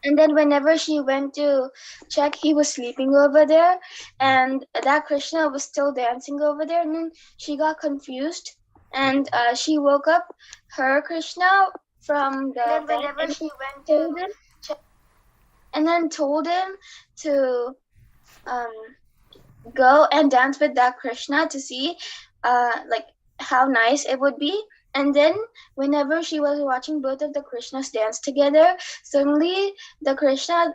And then whenever she went to check, he was sleeping over there, and that Krishna was still dancing over there. And then she got confused, and she woke up her Krishna from the then bed, whenever and she went to told him, and then told him to um, go and dance with that Krishna to see like how nice it would be. And then whenever she was watching both of the Krishnas dance together, suddenly the Krishna,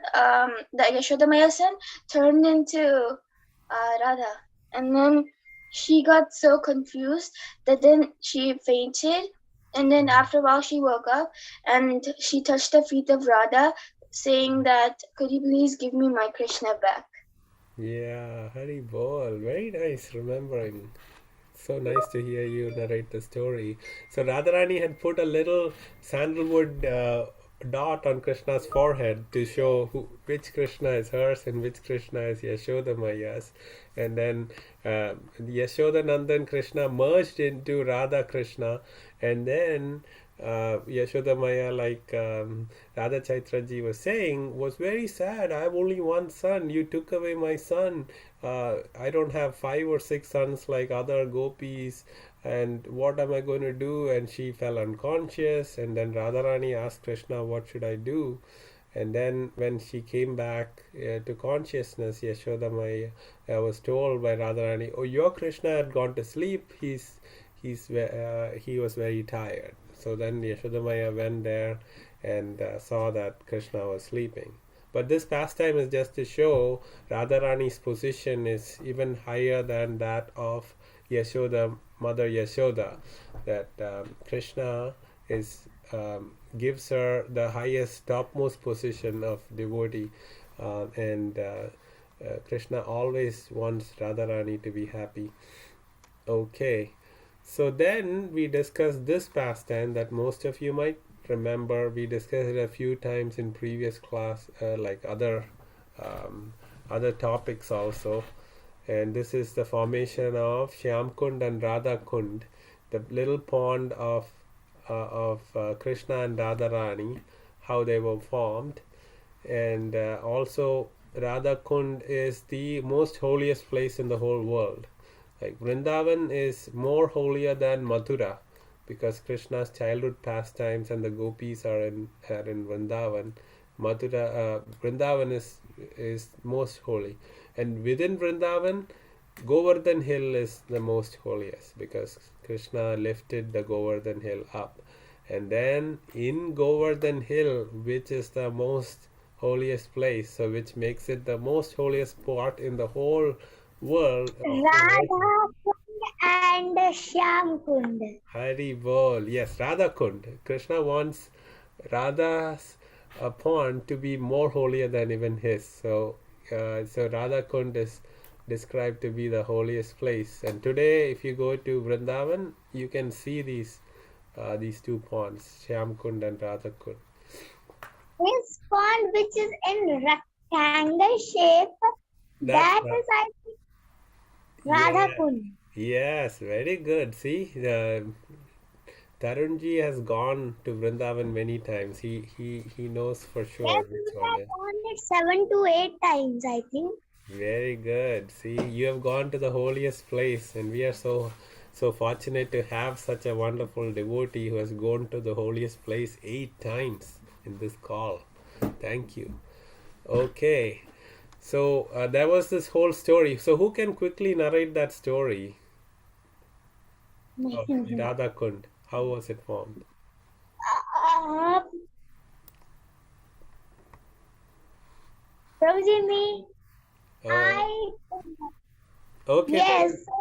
the Yashoda Maya son, turned into Radha. And then she got so confused that then she fainted. And then after a while she woke up and she touched the feet of Radha, saying that, could you please give me my Krishna back? Yeah, Hari Bol. Very nice remembering. So nice to hear you narrate the story. So Radharani had put a little sandalwood dot on Krishna's forehead to show which Krishna is hers and which Krishna is Yashoda Maya's. And then Yashoda Nandan Krishna merged into Radha Krishna. And then Yashoda Maya, like Radha Chaitra was saying, was very sad. I have only one son. You took away my son. I don't have 5 or 6 sons like other gopis. And what am I going to do? And she fell unconscious. And then Radharani asked Krishna, what should I do? And then when she came back to consciousness, Yashoda Maya was told by Radharani, "Oh, your Krishna had gone to sleep. He was very tired." So then Yashoda Maya went there and saw that Krishna was sleeping. But this pastime is just to show Radharani's position is even higher than that of Yashoda, Mother Yashoda. That Krishna is gives her the highest, topmost position of devotee, and Krishna always wants Radharani to be happy. Okay, so then we discussed this pastime that most of you might remember. We discussed it a few times in previous class, like um, other topics also. And this is the formation of Shyam Kund and Radha Kund, the little pond of Krishna and Radharani, how they were formed. And also Radha Kund is the most holiest place in the whole world. Like Vrindavan is more holier than Mathura, because Krishna's childhood pastimes and the gopis are in Vrindavan. Vrindavan is most holy, and within Vrindavan, Govardhan Hill is the most holiest because Krishna lifted the Govardhan Hill up, and then in Govardhan Hill, which is the most holiest place, so which makes it the most holiest spot in the whole world. Radha Kund and Shyam Kund. Hari Bol. Yes, Radha Kund. Krishna wants Radha's pond to be more holier than even his. So Radha Kund is described to be the holiest place. And today, if you go to Vrindavan, you can see these two ponds, Shyam Kund and Radha Kund. This pond, which is in rectangle shape, that is, I think, Radha Kund. Yes, very good. See, Tarunji has gone to Vrindavan many times. He knows for sure Yes, which we one have is. gone it 7 to 8 times, I think. Very good. See, you have gone to the holiest place, and we are so fortunate to have such a wonderful devotee who has gone to the holiest place 8 times in this call. Thank you. Okay, so there was this whole story. So who can quickly narrate that story of Radha Kund? How was it formed? Uh, Prabhuji, me, Oh, I, okay. yes, so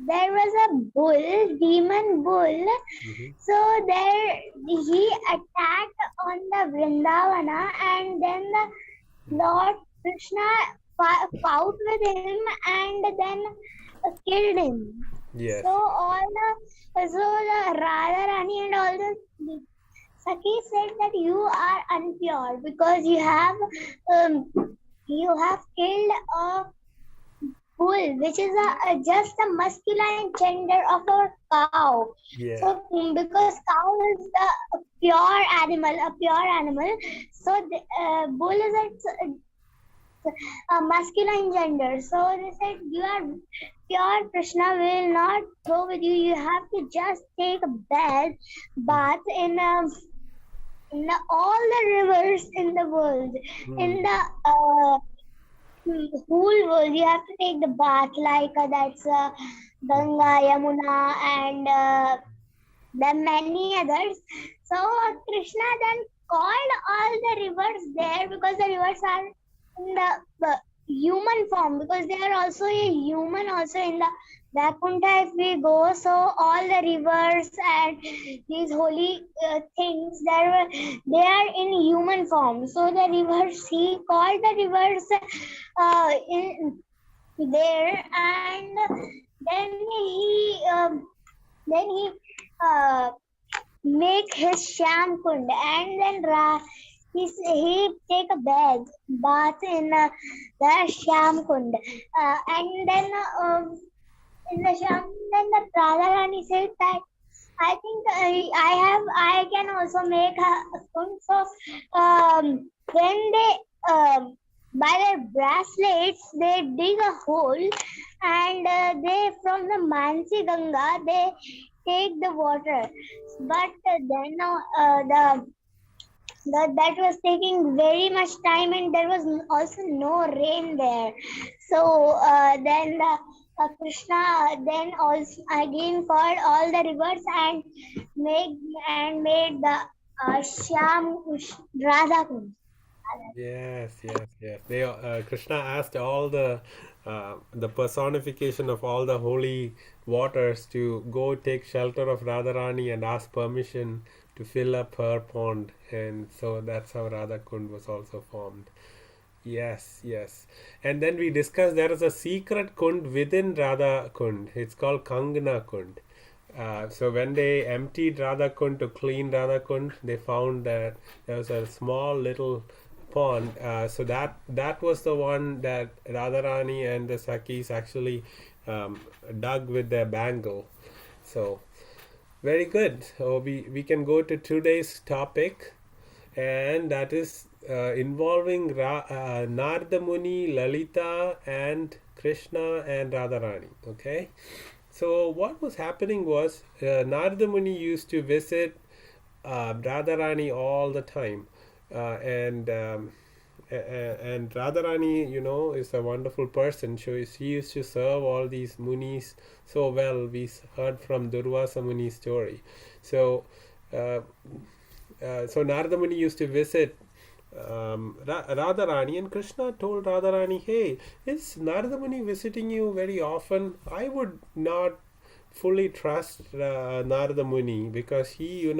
there was a bull, demon bull. Mhm. So there he attacked on the Vrindavana, and then the Lord Krishna fought with him and then killed him. Yes. So the Radharani and all the Saki said that you are unpure because you have killed a bull, which is just a masculine gender of a cow. Yeah. So because cow is the pure animal, a pure animal, so the bull is a masculine gender. So they said, you are pure, Krishna will not go with you. You have to just take a bath in all the rivers in the world, in Hmm. the whole world. You have to take the bath like that's Ganga, Yamuna, and then many others. So Krishna then called all the rivers there because the rivers are in the human form, because they are also a human also in the Vaikuntha if we go. So all the rivers and these holy things they are in human form. So the rivers, he called the rivers in there, and then he uh, make his sham kund, and then he take a bath in the sham kund, and then in the sham, then the Radha Rani said that I think I can also make a kund. So when they by their bracelets they dig a hole, and they from the Mansi Ganga they take the water. But then that was taking very much time, and there was also no rain there. So then Krishna then also again called all the rivers and made made the Radha Kund. Yes, yes, yes. Krishna asked all the personification of all the holy waters to go take shelter of Radharani and ask permission to fill up her pond, and so that's how Radha Kund was also formed. Yes, yes. And then we discussed there is a secret kund within Radha Kund. It's called Kangna Kund. So when they emptied Radha Kund to clean Radha Kund, they found that there was a small little pond. So that was the one that Radharani and the Sakis actually dug with their bangle. So very good. So we can go to today's topic, and that is involving Naradamuni, Lalita, and Krishna and Radharani. Okay, so what was happening was Naradamuni used to visit Radharani all the time, and Radharani, is a wonderful person. So she used to serve all these munis so well. We heard from Durvasa Muni's story. So uh, so Naradamuni used to visit Radharani, and Krishna told Radharani, "Hey, is Naradamuni visiting you very often? I would not fully trust Naradamuni because he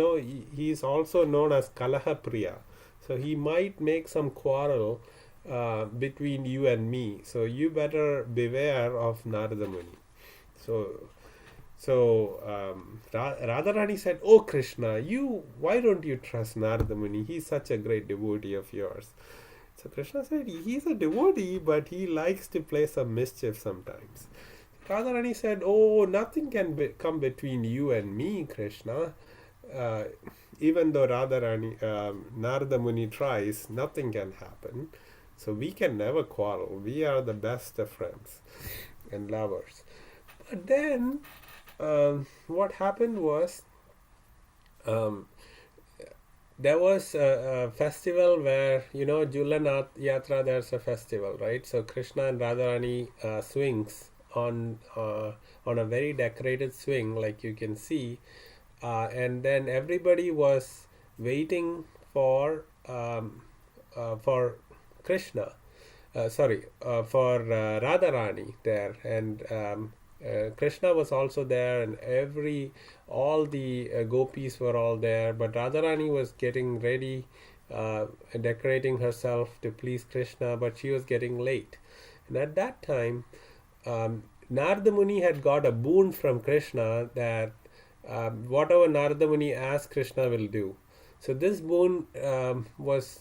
is also known as Kalahapriya, so he might make some quarrel between you and me. So you better beware of Naradamuni." So Radharani said, "Oh Krishna, why don't you trust Narada Muni? He's such a great devotee of yours." So Krishna said, "He's a devotee, but he likes to play some mischief sometimes." Radharani said, "Oh, nothing can come between you and me, Krishna. Uh, Even though Narada Muni tries, nothing can happen. So we can never quarrel. We are the best of friends and lovers." But then what happened was um, there was a festival where Julanath Yatra. There's a festival, right? So Krishna and Radharani swings on a very decorated swing, like you can see, and then everybody was waiting for Krishna. For Radharani there, and Krishna was also there, and all the gopis were all there, but Radharani was getting ready, decorating herself to please Krishna, but she was getting late. And at that time, Narada Muni had got a boon from Krishna that whatever Narada Muni asked, Krishna will do. So this boon was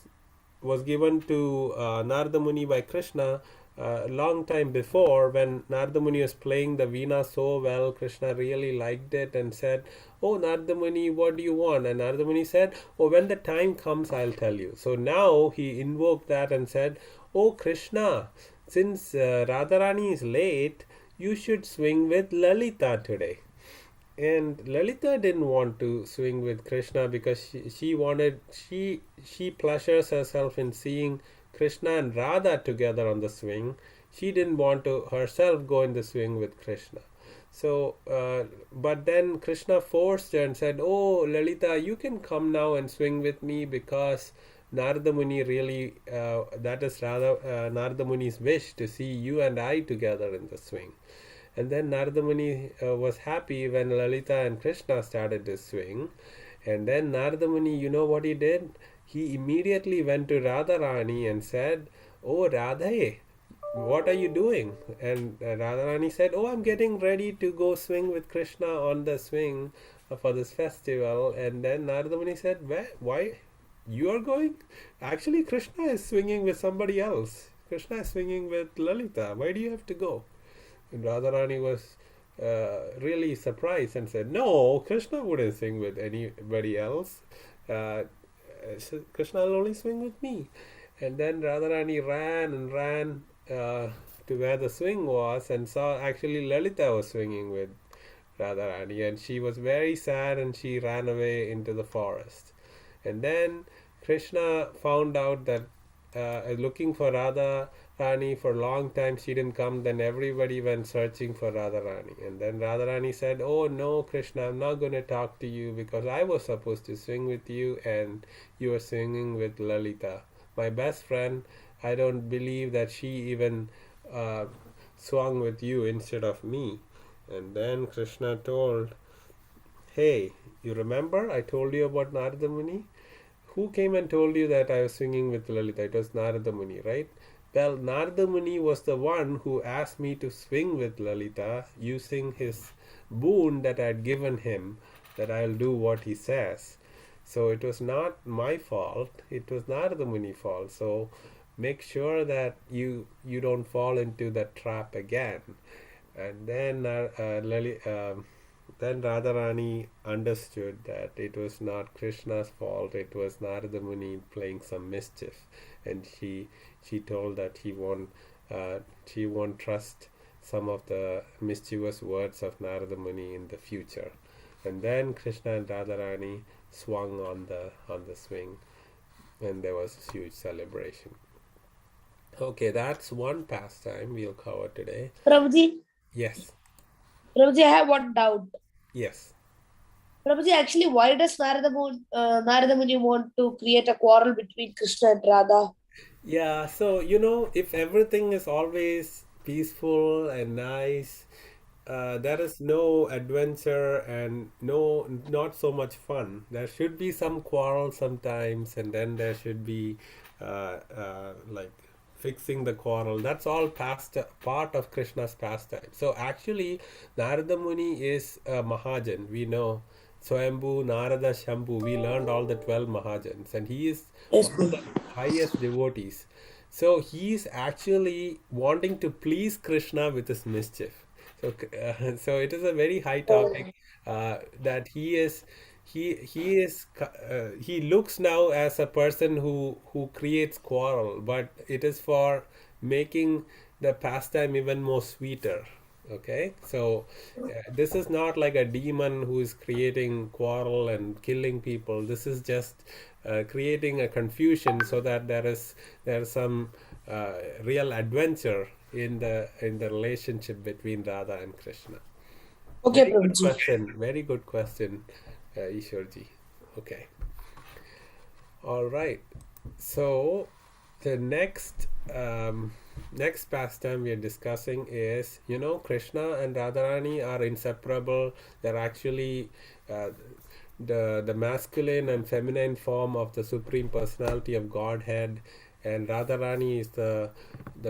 given to Narada Muni by Krishna, a long time before, when Narada Muni was playing the veena so well, Krishna really liked it and said, "Oh, Narada Muni, what do you want?" And Narada Muni said, "Oh, when the time comes, I'll tell you." So now he invoked that and said, "Oh, Krishna, since Radharani is late, you should swing with Lalita today." And Lalita didn't want to swing with Krishna because she pleasures herself in seeing Krishna and Radha together on the swing. She didn't want to herself go in the swing with Krishna. So, but then Krishna forced her and said, "Oh, Lalita, you can come now and swing with me because Narada Muni really, that is Narada Muni's wish to see you and I together in the swing." And then Narada Muni was happy when Lalita and Krishna started to swing. And then Narada Muni, you know what he did? He immediately went to Radharani and said, "Oh, Radhe, what are you doing?" And Radharani said, "Oh, I'm getting ready to go swing with Krishna on the swing for this festival." And then Narada Muni said, "Where? Why? You are going? Actually, Krishna is swinging with somebody else. Krishna is swinging with Lalita. Why do you have to go?" And Radharani was really surprised and said, "No, Krishna wouldn't sing with anybody else. Uh, Krishna will only swing with me." And then Radharani ran and ran to where the swing was and saw actually Lalita was swinging with Radharani, and she was very sad and she ran away into the forest. And then Krishna found out that looking for Radha Rani for a long time, she didn't come. Then everybody went searching for Radharani. And then Radharani said, "Oh no, Krishna, I'm not going to talk to you because I was supposed to swing with you and you were singing with Lalita, my best friend. I don't believe that she even uh, swung with you instead of me." And then Krishna told, "Hey, you remember I told you about Narada Muni? Who came and told you that I was singing with Lalita? It was Narada Muni, right? Well, Narada Muni was the one who asked me to swing with Lalita using his boon that I had given him, that I'll do what he says. So it was not my fault, it was Narada Muni's fault. So make sure that you don't fall into that trap again." And then then Radharani understood that it was not Krishna's fault; it was Narada Muni playing some mischief, and she told that she won't trust some of the mischievous words of Narada Muni in the future. And then Krishna and Radharani swung on the swing, and there was a huge celebration. Okay, that's one pastime we'll cover today. Prabhuji, Yes, Prabhuji, I have one doubt. yes. Prabhuji, actually, why does Narada Muni want to create a quarrel between Krishna and Radha? Yeah, so you know, if everything is always peaceful and nice, there is no adventure and not so much fun. There should be some quarrel sometimes, and then there should be like fixing the quarrel. That's all part of Krishna's pastime. So actually, Narada Muni is a Mahajan. We know Swayambhu, Narada, Shambhu. We learned all the 12 Mahajans, and he is Yes, one of the highest devotees. So he is actually wanting to please Krishna with his mischief. So, so it is a very high topic that he looks now as a person who creates quarrel, but it is for making the pastime even more sweeter. Okay, so this is not like a demon who is creating quarrel and killing people. This is just creating a confusion so that there is some real adventure in the relationship between Radha and Krishna. okay, Very good Prabhuji. question. Very good question, Ishwarji. Okay. All right. So the next pastime we are discussing is, you know, Krishna and Radharani are inseparable. They're actually the masculine and feminine form of the Supreme Personality of Godhead, and Radharani is the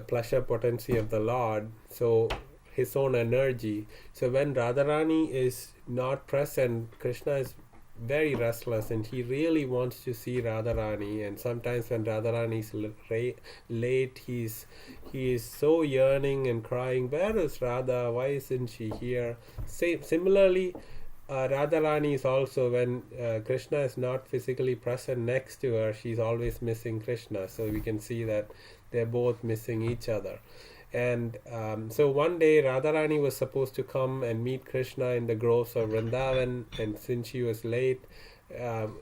pleasure potency of the Lord. So his own energy. So when Radharani is not present, Krishna is very restless, and he really wants to see Radharani. And sometimes when Radharani is late, he is so yearning and crying, "Where is Radha? Why isn't she here?" Similarly, Radharani is also, when Krishna is not physically present next to her, she's always missing Krishna. So we can see that they're both missing each other. And so one day Radharani was supposed to come and meet Krishna in the groves of Vrindavan, and since she was late,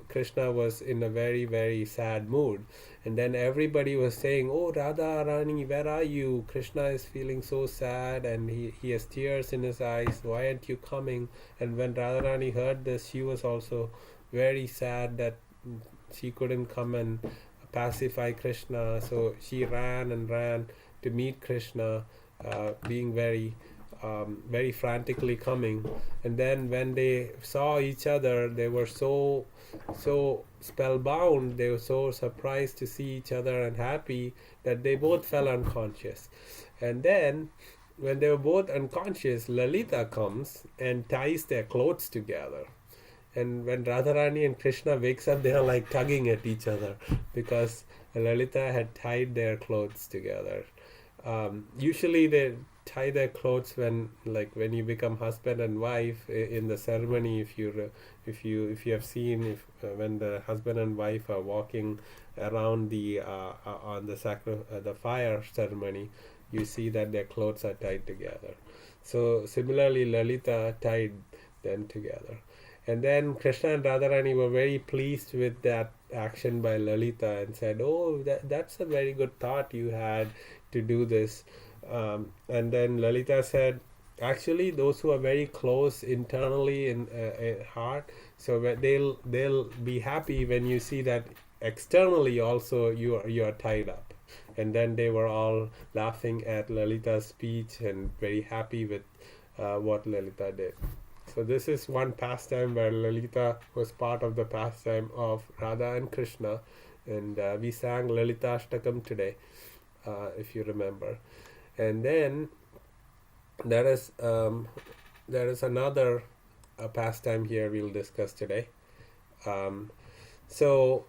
Krishna was in a very, very sad mood. And then everybody was saying, "Oh, Radharani, where are you? Krishna is feeling so sad, and he has tears in his eyes. Why aren't you coming?" And when Radharani heard this, she was also very sad that she couldn't come and pacify Krishna. So she ran and ran to meet Krishna, being very frantically coming. And then when they saw each other, they were so spellbound. They were so surprised to see each other and happy that they both fell unconscious. And then when they were both unconscious, Lalita comes and ties their clothes together. And when Radharani and Krishna wakes up, they are like tugging at each other because Lalita had tied their clothes together. Usually they tie their clothes when you become husband and wife in the ceremony. If you have seen, when the husband and wife are walking around the on the fire ceremony, you see that their clothes are tied together. So similarly, Lalita tied them together. And then Krishna and Radharani were very pleased with that action by Lalita and said, "Oh, that's a very good thought you had to do this." And then Lalita said, "Actually, those who are very close internally in heart, so they'll be happy when you see that externally also you are tied up." And then they were all laughing at Lalita's speech and very happy with what Lalita did. So this is one pastime where Lalita was part of the pastime of Radha and Krishna, and we sang Lalita Ashtakam today, if you remember. And then there is another pastime here we'll discuss today. So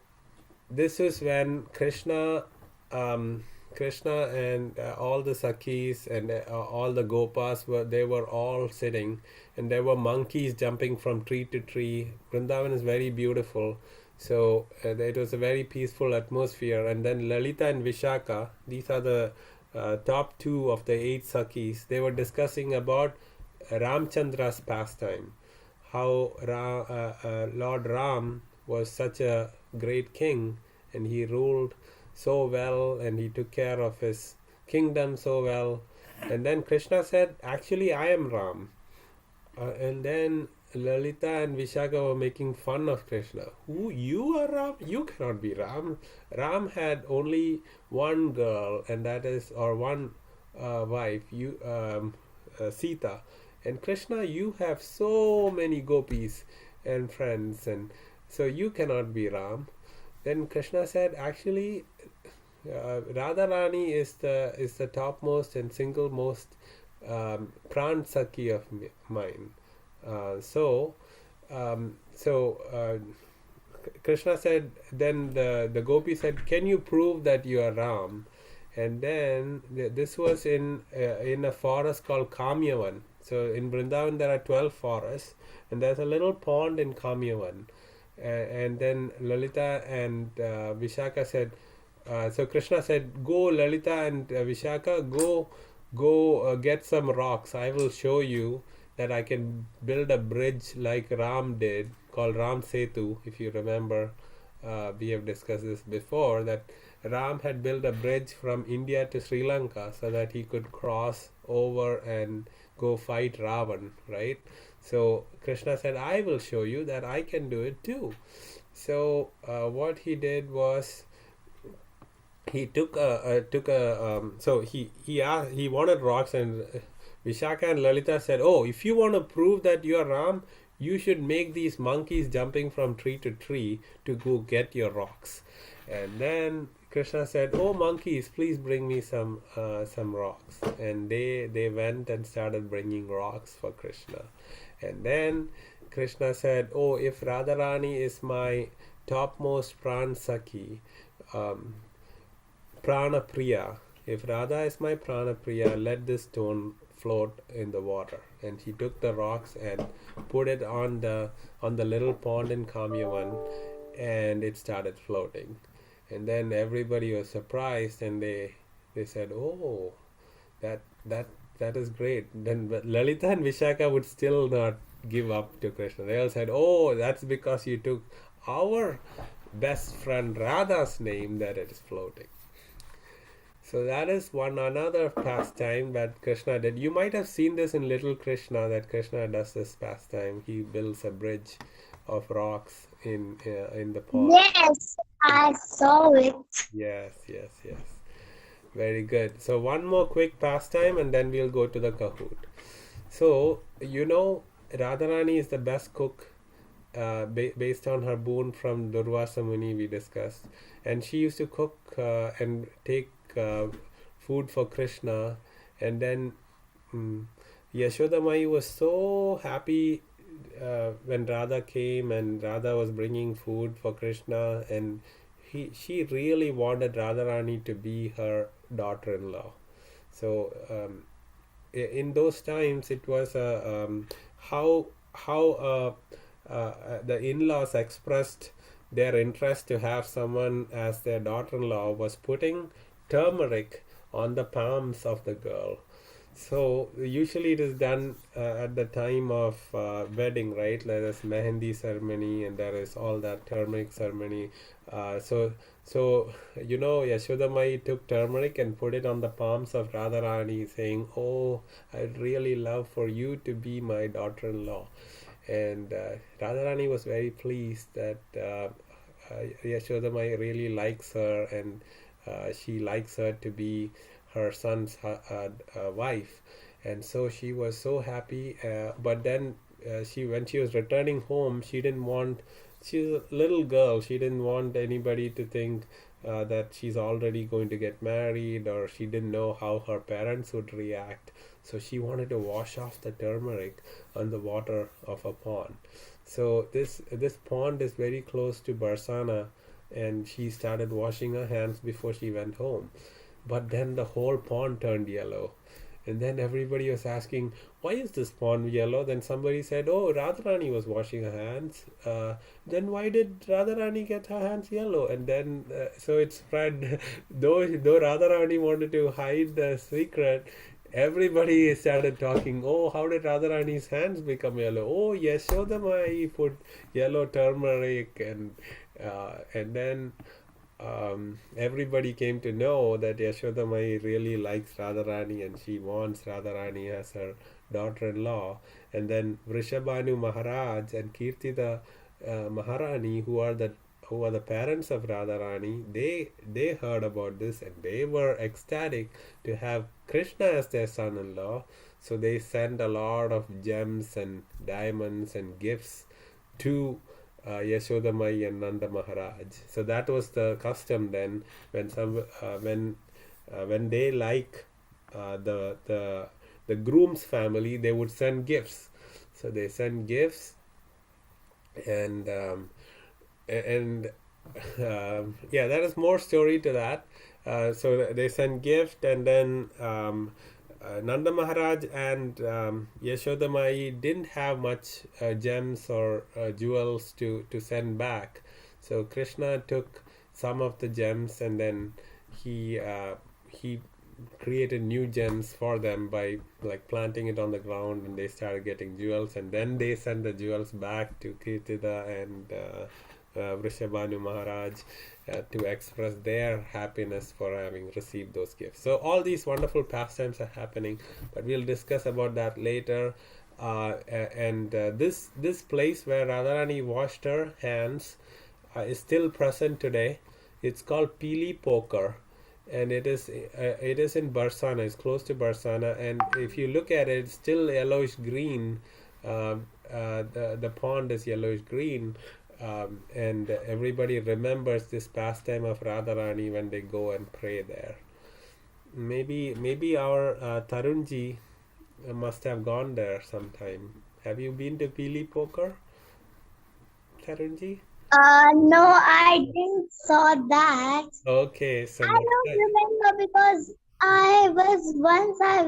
this is when Krishna and all the Sakhis and all the Gopas were all sitting, and there were monkeys jumping from tree to tree. Vrindavan is very beautiful, so it was a very peaceful atmosphere. And then Lalita and Vishaka, these are the top two of the 8 Sakhis, they were discussing about Ramchandra's pastime, how Lord Ram was such a great king, and he ruled so well, and he took care of his kingdom so well. And then Krishna said, "Actually, I am Ram." And then Lalita and Vishaka were making fun of Krishna. "Who, you are Ram? You cannot be Ram. Ram had only one girl, and that is, or one wife, Sita. And Krishna, you have so many gopis and friends, and so you cannot be Ram." Then Krishna said, "Actually, Radharani is the topmost and single most pran Sakhi of mine." Krishna said, then the gopi said, "Can you prove that you are Ram?" And then this was in a forest called Kamyavan. So in Vrindavan there are 12 forests, and there's a little pond in Kamyavan. And then Lalita and Vishaka said, so Krishna said, "Go, Lalita and Vishaka, go get some rocks. I will show you that I can build a bridge like Ram did, called Ram Setu." If you remember, we have discussed this before, that Ram had built a bridge from India to Sri Lanka so that he could cross over and go fight Ravan, right? So Krishna said, "I will show you that I can do it too." So what he did was, he he wanted rocks, and Vishaka and Lalita said, "Oh, if you want to prove that you are Ram, you should make these monkeys jumping from tree to tree to go get your rocks." And then Krishna said, "Oh, monkeys, please bring me some rocks." And they went and started bringing rocks for Krishna. And then Krishna said, "Oh, if Radharani is my topmost pran sakhi, um, prana priya, if Radha is my prana priya, let this stone float in the water." And he took the rocks and put it on the little pond in Kamyavan, and it started floating. And then everybody was surprised, and they said, "Oh, that that that is great." Then but Lalita and Vishaka would still not give up to Krishna. They all said, "Oh, that's because you took our best friend Radha's name that it is floating." So that is one another pastime that Krishna did. You might have seen this in Little Krishna, that Krishna does this pastime. He builds a bridge of rocks in the pond. Yes, I saw it. Yes, yes, yes. Very good. So one more quick pastime, and then we'll go to the Kahoot. So Radharani is the best cook, based on her boon from Durvasa Muni we discussed, and she used to cook and take food for Krishna, and then Yashoda Mai was so happy when Radha came and Radha was bringing food for Krishna, and she really wanted Radharani to be her daughter-in-law. So in those times, it was how the in-laws expressed their interest to have someone as their daughter-in-law was putting turmeric on the palms of the girl. So usually it is done at the time of wedding, right? There is mehendi ceremony and there is all that turmeric ceremony. So Yashoda Mai took turmeric and put it on the palms of Radharani, saying, "Oh, I'd really love for you to be my daughter-in-law." And Radharani was very pleased that Yashoda Mai really likes her, and she likes her to be her son's wife, and so she was so happy. But then when she was returning home, she didn't want. She's a little girl. She didn't want anybody to think that she's already going to get married, or she didn't know how her parents would react. So she wanted to wash off the turmeric on the water of a pond. So this pond is very close to Barsana, and she started washing her hands before she went home. But then the whole pond turned yellow. And then everybody was asking, "Why is this pond yellow?" Then somebody said, "Oh, Radharani was washing her hands. Then why did Radharani get her hands yellow?" And then so it spread. Though Radharani wanted to hide the secret, everybody started talking. "Oh, how did Radharani's hands become yellow? Oh, Yashoda Mai put yellow turmeric," and then everybody came to know that Yashoda Mai really likes Radharani and she wants Radharani as her daughter-in-law. And then Vrishabhanu Maharaj and Kirtida Maharani, who are the parents of Radharani, they heard about this and they were ecstatic to have Krishna as their son-in-law. So they sent a lot of gems and diamonds and gifts to Yashoda Mai and Nanda Maharaj. So that was the custom then. When they like the groom's family, they would send gifts. So they send gifts, and yeah, there is more story to that. So they send gift, and then Nanda Maharaj and Yashoda Mai didn't have much gems or jewels to send back. So Krishna took some of the gems, and then he created new gems for them by like planting it on the ground, and they started getting jewels, and then they sent the jewels back to Kirtida and Vrishabhanu Maharaj to express their happiness for having received those gifts. So all these wonderful pastimes are happening, but we'll discuss about that later. This place where Radharani washed her hands is still present today. It's called Pili Poker, and it is in Barsana. It's close to Barsana, and if you look at it, it's still yellowish green. The pond is yellowish green. And everybody remembers this pastime of Radharani when they go and pray there. Maybe our Tarunji must have gone there sometime. Have you been to Pili Poker? Tarunji? No, I didn't saw that. Okay, so I next don't time. remember because I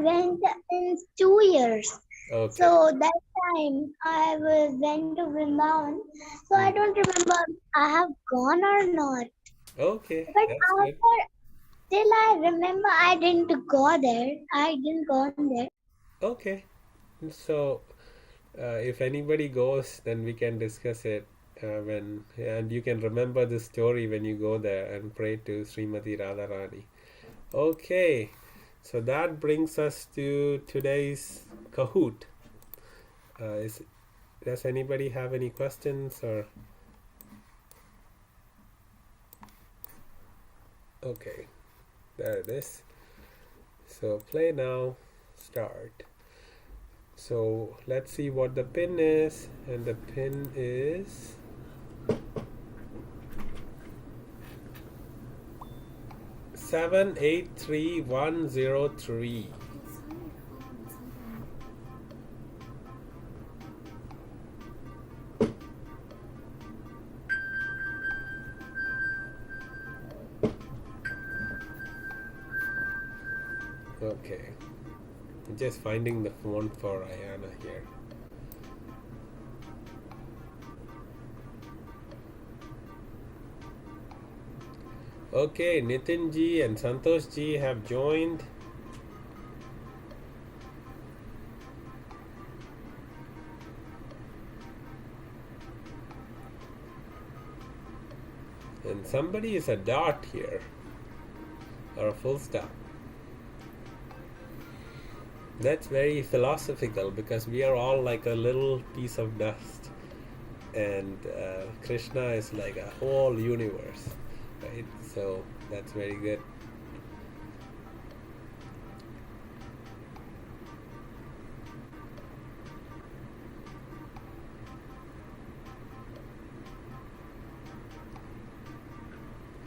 went in 2 years. Okay. So that time I went to Vrindavan. So I don't remember I have gone or not. Okay, But that's good. after till I remember I didn't go there. I didn't go there. Okay, so if anybody goes, then we can discuss it and you can remember the story when you go there and pray to Srimati Radharani. Okay, so that brings us to today's Kahoot. Is Does anybody have any questions or? Okay, there it is. So play now, start. So let's see what the pin is, and the pin is 783103. Okay, just finding the font for Ayana here. Okay, Nitin ji and Santosh ji have joined. And somebody is a dot here, or a full stop. That's very philosophical because we are all like a little piece of dust, and Krishna is like a whole universe, right? So that's very good.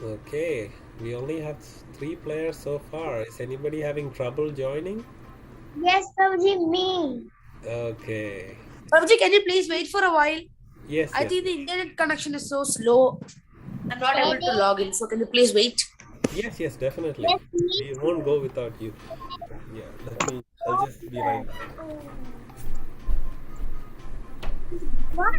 Okay, we only have 3 players so far. Is anybody having trouble joining? Yes, Prabhuji, me. Okay. Prabhuji, can you please wait for a while? Yes, I yes. think the internet connection is so slow. I'm not able to log in. So can you please wait? Yes, yes, definitely. Yes, me. We won't go without you. Yeah, I'll just be right back. What?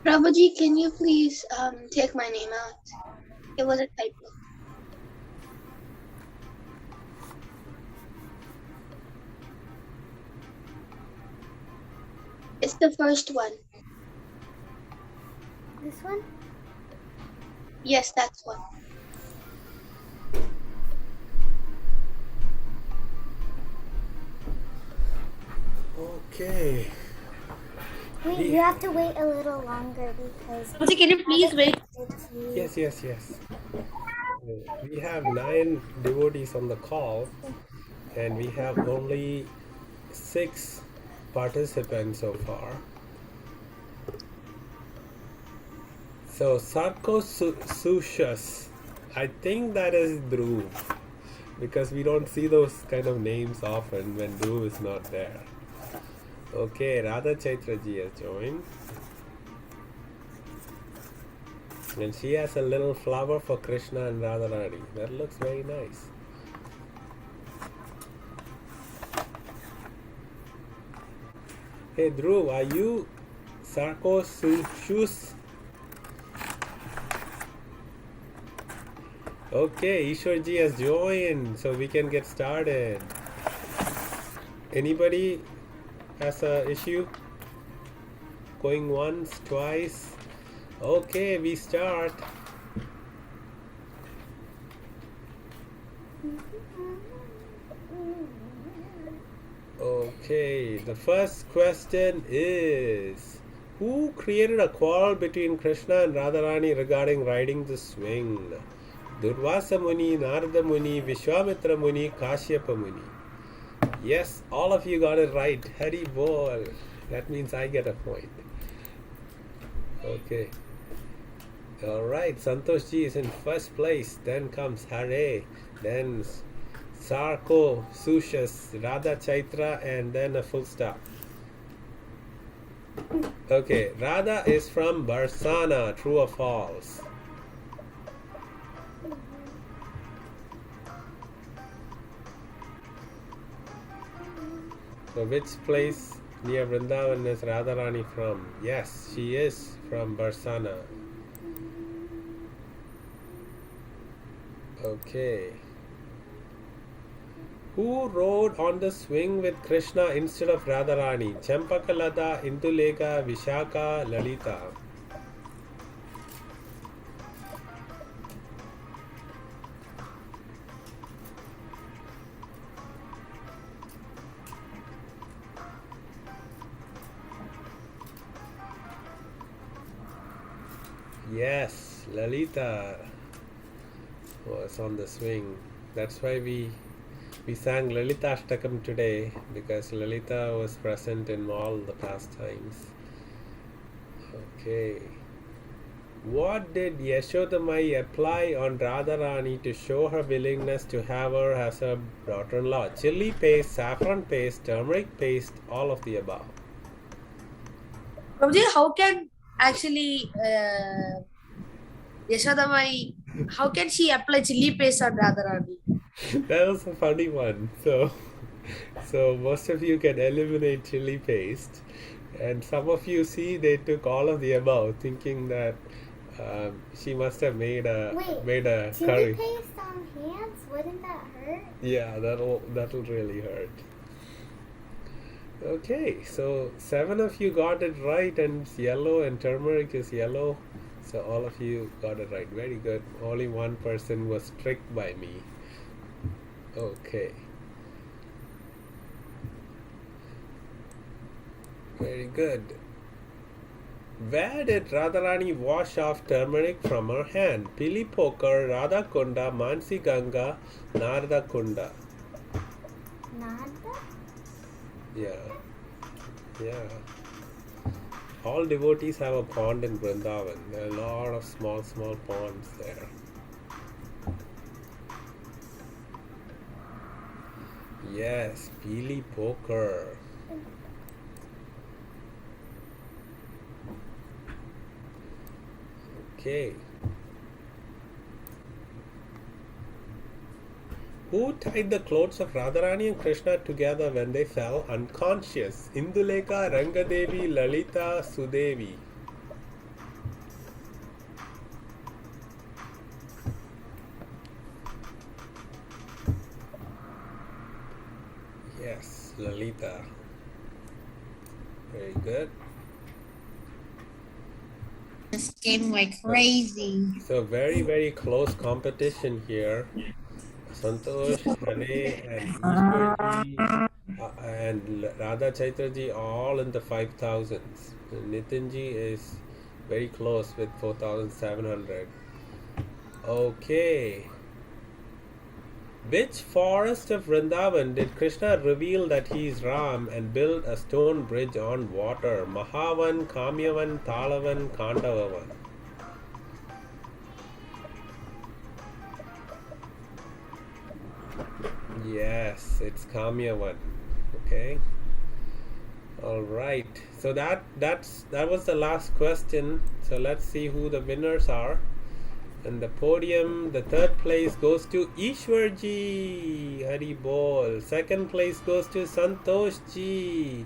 Prabhuji, can you please take my name out? It was a typo. It's the first one. This one? Yes, that's one. Okay. Wait, you have to wait a little longer because. Prabhuji, can you please wait? Yes, yes, yes. We have 9 devotees on the call, and we have only 6 participants so far. So Sarcosuchus, I think that is Dhruv, because we don't see those kind of names often when Dhruv is not there. Okay, Radha Chaitra ji has joined. And she has a little flower for Krishna and Radharani. That looks very nice. Hey Dhruv, are you Sarcosuchus? Okay, Ishwarji has joined, so we can get started. Anybody has a issue? Going once, twice? Okay, we start. Okay, the first question is, who created a quarrel between Krishna and Radharani regarding riding the swing? Durvasa Muni, Narada Muni, Vishwamitra Muni, Kashyapa Muni. Yes, all of you got it right. Hari bol. That means I get a point. Okay. Alright, Santosh ji is in first place. Then comes Hare. Then Sarko, Sushas, Radha Chaitra, and then a full stop. Okay, Radha is from Barsana. True or false? So which place near Vrindavan is Radharani from? Yes, she is from Barsana. Okay. Who rode on the swing with Krishna instead of Radharani? Champakalata, Induleka, Vishaka, Lalita. Yes, Lalita was on the swing. That's why we sang Lalita Ashtakam today, because Lalita was present in all the pastimes. Okay. What did Yashodamai apply on Radharani to show her willingness to have her as her daughter-in-law? Chili paste, saffron paste, turmeric paste, all of the above. Prabhuji, how can actually Yashodamai, how can she apply chili paste on Radharani? That was a funny one. So most of you can eliminate chili paste, and some of you see they took all of the above, thinking that she must have made a Chili curry. paste on hands? Wouldn't that hurt? Yeah, that'll really hurt. Okay, so 7 of you got it right, and it's yellow, and turmeric is yellow. So all of you got it right. Very good. Only one person was tricked by me. Okay. Very good. Where did Radharani wash off turmeric from her hand? Pili Pokar, Radha Kunda, Mansi Ganga, Narada Kunda. Nada? Yeah. All devotees have a pond in Vrindavan. There are a lot of small ponds there. Yes, Pili Poker. Okay. Who tied the clothes of Radharani and Krishna together when they fell unconscious? Induleka, Rangadevi, Lalita, Sudevi. Yes, Lalita. Very good. This game like crazy. So very close competition here. Santosh, Hare, and Ishwarji and Radha Chaitraji all in the 5,000s. Nitinji is very close with 4,700. Okay. Which forest of Vrindavan did Krishna reveal that he is Ram and build a stone bridge on water? Mahavan, Kamyavan, Talavan, Kandavavan. Yes, it's Kamyavan. Okay. All right. So that was the last question. So let's see who the winners are. And the podium, the third place goes to Ishwarji. Hari Bol. Second place goes to Santoshji.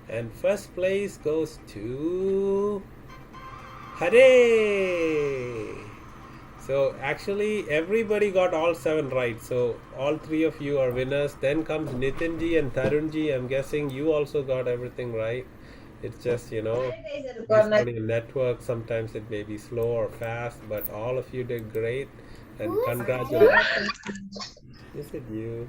And first place goes to Hare. So actually, everybody got all 7 right. So all 3 of you are winners. Then comes Nitinji and Tarunji. I'm guessing you also got everything right. It's just, based on your network, sometimes it may be slow or fast, but all of you did great. And congratulations. Is it you?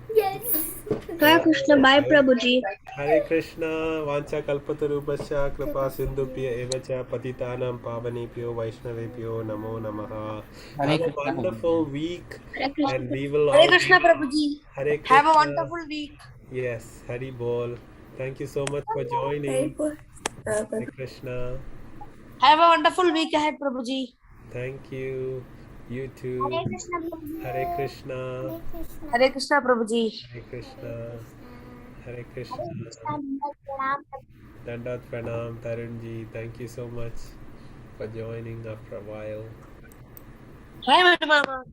Hare Krishna, bye Okay. Prabhuji. Hare Krishna, Vancha Kalpatarubhasya, Kripa Sindhupya Evacha, Patitanam Pavanepyo, Vaishnavepyo, Namo Namaha. Hare Have a Krishna, wonderful Prabhuji. week, Hare Krishna. and we will Hare all Krishna, meet. Prabhuji. Hare Have a Krishna. wonderful week. Yes, Hari Bol. Thank you so much for joining. Hare Krishna. Have a wonderful week ahead, Prabhuji. Thank you. You too. Hare Krishna, Prabhuji. Hare Krishna. Hare Krishna, Prabhuji. Hare Krishna. Hare Krishna. Hare Krishna, Pranam. Dandat Pranam, Tarunji. Thank you so much for joining after a while. Hi, Mama.